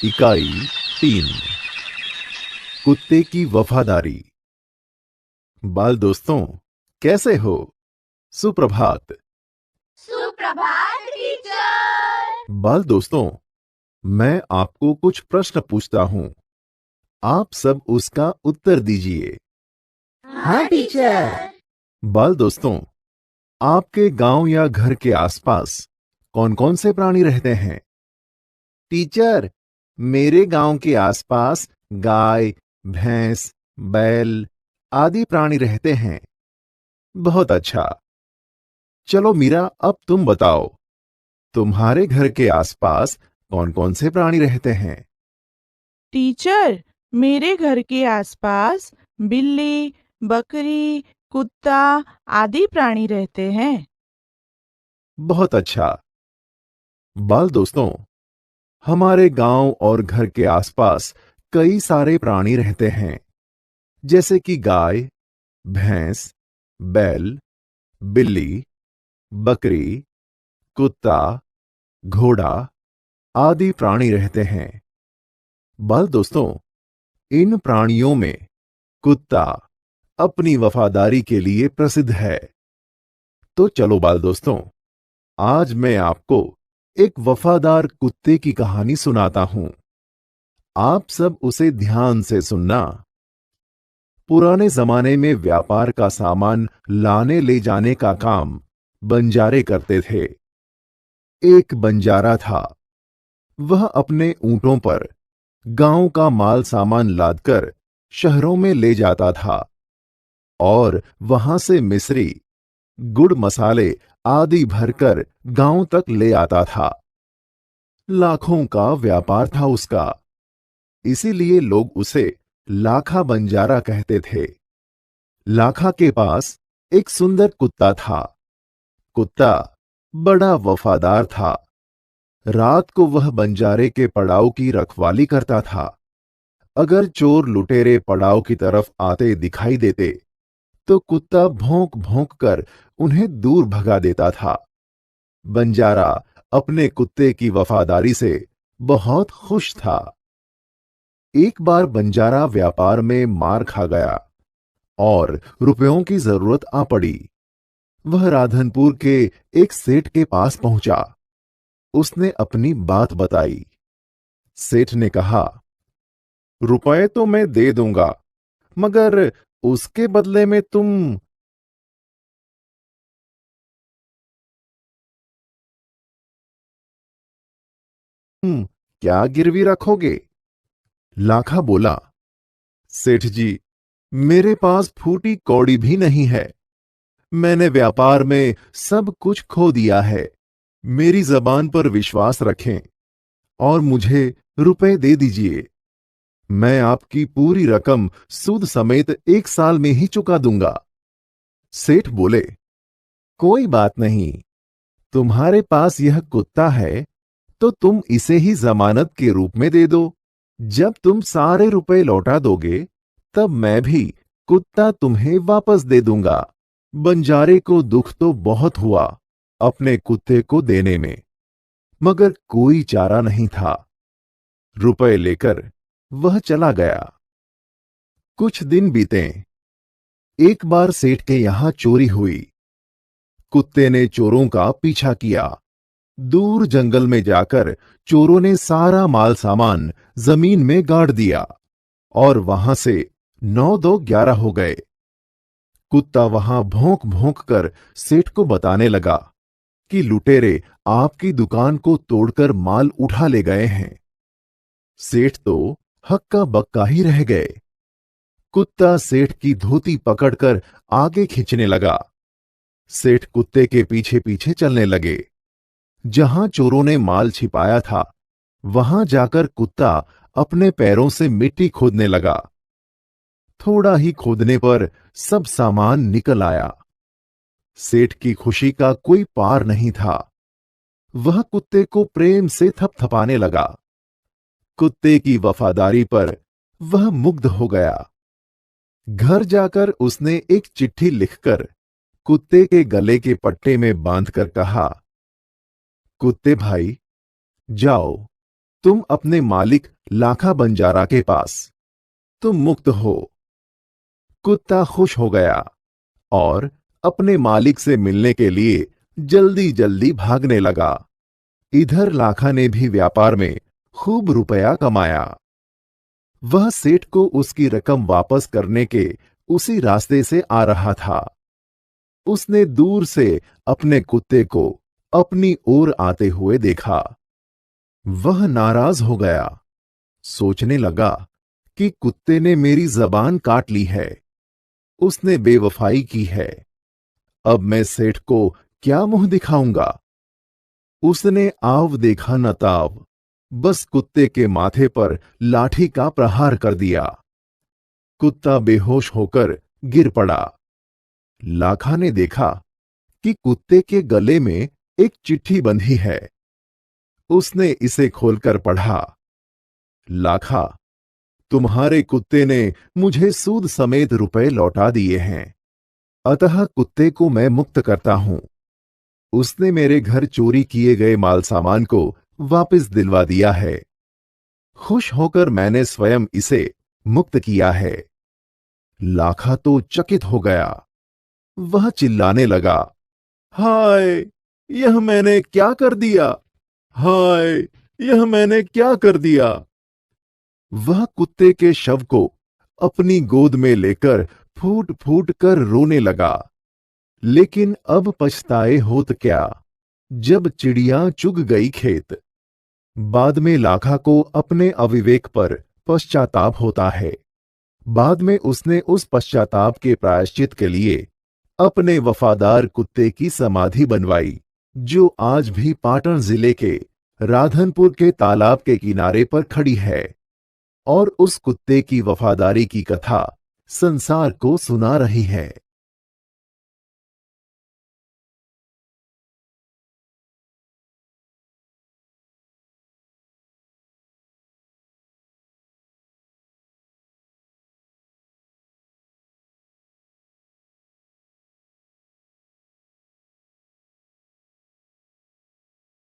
इकाई 3 कुत्ते की वफादारी। बाल दोस्तों, कैसे हो? सुप्रभात। सुप्रभात टीचर। बाल दोस्तों, मैं आपको कुछ प्रश्न पूछता हूं, आप सब उसका उत्तर दीजिए। हाँ टीचर। बाल दोस्तों, आपके गांव या घर के आसपास कौन कौन से प्राणी रहते हैं? टीचर, मेरे गांव के आसपास गाय, भैंस, बैल आदि प्राणी रहते हैं। बहुत अच्छा। चलो मीरा, अब तुम बताओ, तुम्हारे घर के आसपास कौन कौन से प्राणी रहते हैं? टीचर, मेरे घर के आसपास बिल्ली, बकरी, कुत्ता आदि प्राणी रहते हैं। बहुत अच्छा। बाल दोस्तों, हमारे गांव और घर के आसपास कई सारे प्राणी रहते हैं, जैसे कि गाय, भैंस, बैल, बिल्ली, बकरी, कुत्ता, घोड़ा आदि प्राणी रहते हैं। बाल दोस्तों, इन प्राणियों में कुत्ता अपनी वफादारी के लिए प्रसिद्ध है। तो चलो बाल दोस्तों, आज मैं आपको एक वफादार कुत्ते की कहानी सुनाता हूं। आप सब उसे ध्यान से सुनना। पुराने जमाने में व्यापार का सामान लाने ले जाने का काम बंजारे करते थे। एक बंजारा था। वह अपने ऊंटों पर गांव का माल सामान लादकर शहरों में ले जाता था और वहां से मिश्री, गुड़, मसाले आदि भरकर गांव तक ले आता था। लाखों का व्यापार था उसका, इसीलिए लोग उसे लाखा बंजारा कहते थे। लाखा के पास एक सुंदर कुत्ता था। कुत्ता बड़ा वफादार था। रात को वह बंजारे के पड़ाव की रखवाली करता था। अगर चोर लुटेरे पड़ाव की तरफ आते दिखाई देते तो कुत्ता भौंक भौंक कर उन्हें दूर भगा देता था। बंजारा अपने कुत्ते की वफादारी से बहुत खुश था। एक बार बंजारा व्यापार में मार खा गया और रुपयों की जरूरत आ पड़ी। वह राधनपुर के एक सेठ के पास पहुंचा। उसने अपनी बात बताई। सेठ ने कहा, रुपए तो मैं दे दूंगा, मगर उसके बदले में तुम क्या गिरवी रखोगे? लाखा बोला, सेठ जी, मेरे पास फूटी कौड़ी भी नहीं है। मैंने व्यापार में सब कुछ खो दिया है। मेरी जबान पर विश्वास रखें और मुझे रुपए दे दीजिए। मैं आपकी पूरी रकम सूद समेत 1 साल में ही चुका दूंगा। सेठ बोले, कोई बात नहीं, तुम्हारे पास यह कुत्ता है तो तुम इसे ही जमानत के रूप में दे दो। जब तुम सारे रुपए लौटा दोगे तब मैं भी कुत्ता तुम्हें वापस दे दूंगा। बंजारे को दुख तो बहुत हुआ अपने कुत्ते को देने में, मगर कोई चारा नहीं था। रुपए लेकर वह चला गया। कुछ दिन बीते। एक बार सेठ के यहां चोरी हुई। कुत्ते ने चोरों का पीछा किया। दूर जंगल में जाकर चोरों ने सारा माल सामान जमीन में गाड़ दिया और वहां से 9-2-11 हो गए। कुत्ता वहां भौंक भौंक कर सेठ को बताने लगा कि लुटेरे आपकी दुकान को तोड़कर माल उठा ले गए हैं। सेठ तो हक्का बक्का ही रह गए। कुत्ता सेठ की धोती पकड़कर आगे खींचने लगा। सेठ कुत्ते के पीछे पीछे चलने लगे। जहां चोरों ने माल छिपाया था वहां जाकर कुत्ता अपने पैरों से मिट्टी खोदने लगा। थोड़ा ही खोदने पर सब सामान निकल आया। सेठ की खुशी का कोई पार नहीं था। वह कुत्ते को प्रेम से थपथपाने लगा। कुत्ते की वफादारी पर वह मुग्ध हो गया। घर जाकर उसने एक चिट्ठी लिखकर कुत्ते के गले के पट्टे में बांधकर कहा, कुत्ते भाई, जाओ, तुम अपने मालिक लाखा बंजारा के पास। तुम मुक्त हो। कुत्ता खुश हो गया और अपने मालिक से मिलने के लिए जल्दी जल्दी भागने लगा। इधर लाखा ने भी व्यापार में खूब रुपया कमाया। वह सेठ को उसकी रकम वापस करने के उसी रास्ते से आ रहा था। उसने दूर से अपने कुत्ते को अपनी ओर आते हुए देखा। वह नाराज हो गया। सोचने लगा कि कुत्ते ने मेरी जबान काट ली है। उसने बेवफाई की है। अब मैं सेठ को क्या मुंह दिखाऊंगा। उसने आव देखा न ताव, बस कुत्ते के माथे पर लाठी का प्रहार कर दिया। कुत्ता बेहोश होकर गिर पड़ा। लाखा ने देखा कि कुत्ते के गले में एक चिट्ठी बंधी है। उसने इसे खोलकर पढ़ा। लाखा, तुम्हारे कुत्ते ने मुझे सूद समेत रुपए लौटा दिए हैं, अतः कुत्ते को मैं मुक्त करता हूं। उसने मेरे घर चोरी किए गए माल सामान को वापस दिलवा दिया है। खुश होकर मैंने स्वयं इसे मुक्त किया है। लाखा तो चकित हो गया। वह चिल्लाने लगा, हाय, यह मैंने क्या कर दिया। हाय, यह मैंने क्या कर दिया। वह कुत्ते के शव को अपनी गोद में लेकर फूट फूट कर रोने लगा। लेकिन अब पछताए होत क्या, जब चिड़िया चुग गई खेत। बाद में लाखा को अपने अविवेक पर पश्चाताप होता है। बाद में उसने उस पश्चाताप के प्रायश्चित के लिए अपने वफादार कुत्ते की समाधि बनवाई, जो आज भी पाटन जिले के राधनपुर के तालाब के किनारे पर खड़ी है और उस कुत्ते की वफादारी की कथा संसार को सुना रही है।